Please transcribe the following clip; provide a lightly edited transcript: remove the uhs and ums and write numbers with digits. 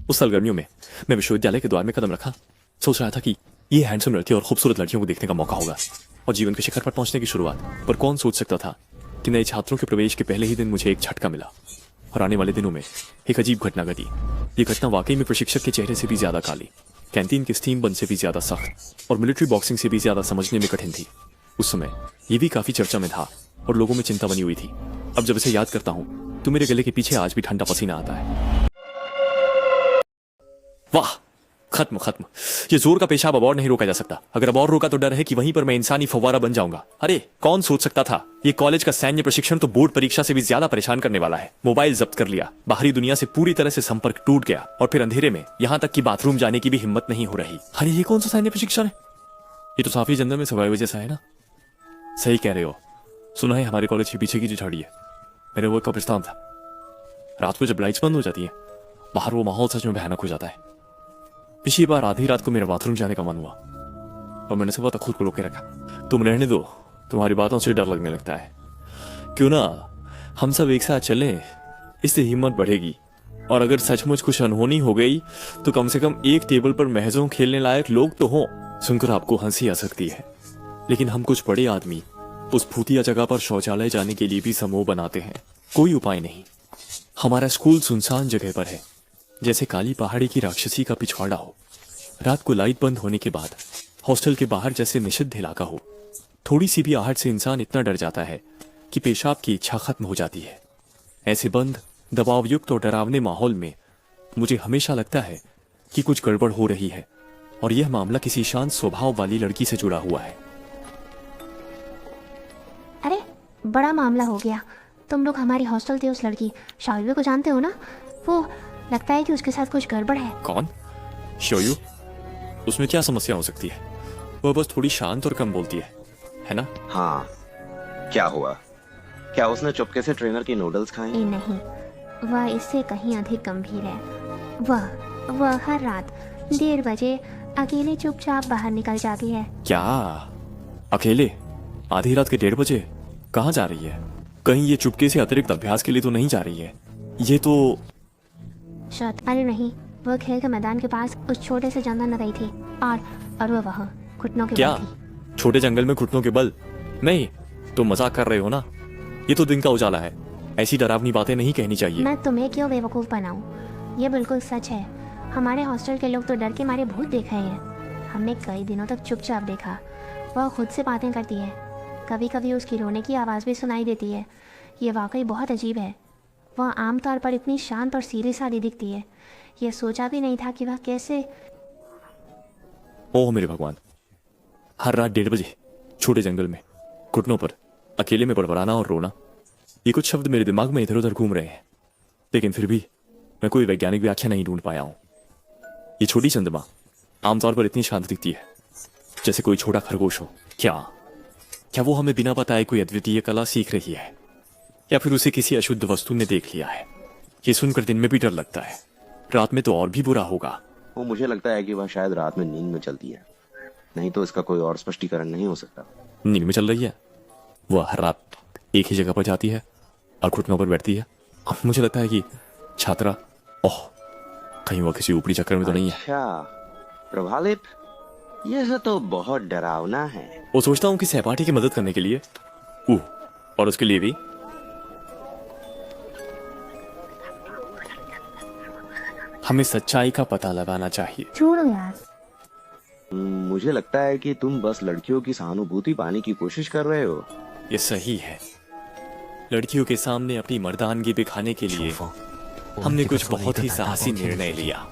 उस साल गर्मियों में मैं विश्वविद्यालय के द्वार में कदम रखा, सोच रहा था कि ये हैंडसम लड़की और खूबसूरत लड़कियों को देखने का मौका होगा और जीवन के शिखर पर पहुंचने की शुरुआत। पर कौन सोच सकता था कि नए छात्रों के प्रवेश के पहले ही दिन मुझे एक झटका मिला और आने वाले दिनों में एक अजीब घटना घटी। ये घटना वाकई में प्रशिक्षक के चेहरे से भी ज्यादा काली, कैंटीन के स्टीम बंद से भी ज्यादा सख्त और मिलिट्री बॉक्सिंग से भी ज्यादा समझने में कठिन थी। उस समय ये भी काफी चर्चा में था और लोगों में चिंता बनी हुई थी। अब जब इसे याद करता हूँ तो मेरे गले के पीछे आज भी ठंडा पसीना आता है। वाह, खत्म खत्म। ये जोर का पेशाब अब और नहीं रोका जा सकता। अगर अब और रोका तो डर है कि वहीं पर मैं इंसानी फव्वारा बन जाऊंगा। अरे कौन सोच सकता था ये कॉलेज का सैन्य प्रशिक्षण तो बोर्ड परीक्षा से भी ज्यादा परेशान करने वाला है। मोबाइल जब्त कर लिया, बाहरी दुनिया से पूरी तरह से संपर्क टूट गया और फिर अंधेरे में यहाँ तक कि बाथरूम जाने की भी हिम्मत नहीं हो रही। अरे ये कौन सा सैन्य प्रशिक्षण है? ये तो साफी जंगल में सर्वाइवल जैसा है ना। सही कह रहे हो। सुना है हमारे कॉलेज के पीछे की जो झाड़ी है, मेरे वो का प्रस्ताव था। रात को जब लाइट्स बंद हो जाती है बाहर, वो माहौल सच में भयानक हो जाता है। पिछली बार आधी रात को मेरा बाथरूम जाने का मन हुआ और मैंने सुबह तक खुद को रोके रखा। तुम रहने दो, तुम्हारी बातों से डर लगने लगता है। क्यों ना हम सब एक साथ चलें, इससे हिम्मत बढ़ेगी। और अगर सचमुच कुछ अनहोनी हो गई तो कम से कम एक टेबल पर महजों खेलने लायक लोग तो हों। सुनकर आपको हंसी आ सकती है, लेकिन हम कुछ बड़े आदमी उस भूतिया जगह पर शौचालय जाने के लिए भी समूह बनाते हैं। कोई उपाय नहीं। हमारा स्कूल सुनसान जगह पर है, जैसे काली पहाड़ी की राक्षसी का पिछवाड़ा हो। रात को लाइट बंद होने के बाद हॉस्टल के बाहर जैसे निषिद्ध इलाका हो। थोड़ी सी भी आहट से इंसान इतना डर जाता है कि पेशाब की इच्छा खत्म हो जाती है। ऐसे बंद, दबावयुक्त और डरावने माहौल में मुझे हमेशा लगता है कि कुछ गड़बड़ हो रही है और यह मामला किसी शांत स्वभाव वाली लड़की से जुड़ा हुआ है। अरे बड़ा मामला हो गया। तुम लोग हमारी हॉस्टल की उस लड़की शाविबा को जानते हो ना? वो लगता है कि उसके साथ कुछ गड़बड़ है। कौन? शोयू? उसमें क्या समस्या हो सकती है? वह बस थोड़ी शांत और कम बोलती है ना? हाँ, क्या हुआ? क्या उसने चुपके से ट्रेनर की नूडल्स खाए? नहीं, वह इससे कहीं अधिक गंभीर है। वह हर रात 1:30 बजे अकेले चुपचाप बाहर निकल जाती है। क्या? अकेले? आधी रात के 1:30 बजे? कहाँ जा रही है? कहीं ये चुपके से अतिरिक्त अभ्यास के लिए तो नहीं जा रही है? ये तो शायद। अरे नहीं, वह खेल के मैदान के पास उस छोटे से जंगल में गई थी और वह वहाँ घुटनों के क्या? बल थी। छोटे जंगल में घुटनों के बल? नहीं, तुम मजाक कर रहे हो ना? ये तो दिन का उजाला है। ऐसी डरावनी बातें नहीं कहनी चाहिए। मैं तुम्हें क्यों बेवकूफ़ बनाऊं? ये बिल्कुल सच है। हमारे हॉस्टल के लोग तो डर के मारे भूत देख रहे हैं। हमने कई दिनों तक चुपचाप देखा। वह खुद से बातें करती है, कभी कभी उसकी रोने की आवाज़ भी सुनाई देती है। ये वाकई बहुत अजीब है। वह आमतौर पर इतनी शांत और सीरियस वाली दिखती है। यह सोचा भी नहीं था कि वह कैसे। ओह मेरे भगवान, हर रात 1:30 बजे छोटे जंगल में घुटनों पर अकेले में बड़बड़ाना और रोना, ये कुछ शब्द मेरे दिमाग में इधर उधर घूम रहे हैं, लेकिन फिर भी मैं कोई वैज्ञानिक व्याख्या नहीं ढूंढ पाया हूं। ये छोटी चंद्रमा आमतौर पर इतनी शांत दिखती है जैसे कोई छोटा खरगोश हो। क्या वो हमें बिना बताए कोई अद्वितीय कला सीख रही है, या फिर उसे किसी अशुद्ध वस्तु ने देख लिया है? ये सुनकर दिन में भी डर लगता है, रात में तो और भी बुरा होगा। वो मुझे लगता है कि वह शायद रात में नींद में चलती है, नहीं तो इसका कोई और स्पष्टीकरण नहीं हो सकता। नींद में चल रही है? वह हर रात एक ही जगह पर जाती है और घुटनों पर बैठती है। अब मुझे लगता है कि छात्रा, ओह कहीं वह किसी ऊपरी चक्कर में तो नहीं है? अच्छा, प्रभालित, यह तो बहुत डरावना है। वो सोचता हूँ कि सहपाठी की मदद करने के लिए और उसके लिए भी हमें सच्चाई का पता लगाना चाहिए। छोड़ो यार। मुझे लगता है कि तुम बस लड़कियों की सहानुभूति पाने की कोशिश कर रहे हो। ये सही है। लड़कियों के सामने अपनी मर्दानगी दिखाने के लिए हमने कुछ बहुत ही साहसी निर्णय लिया।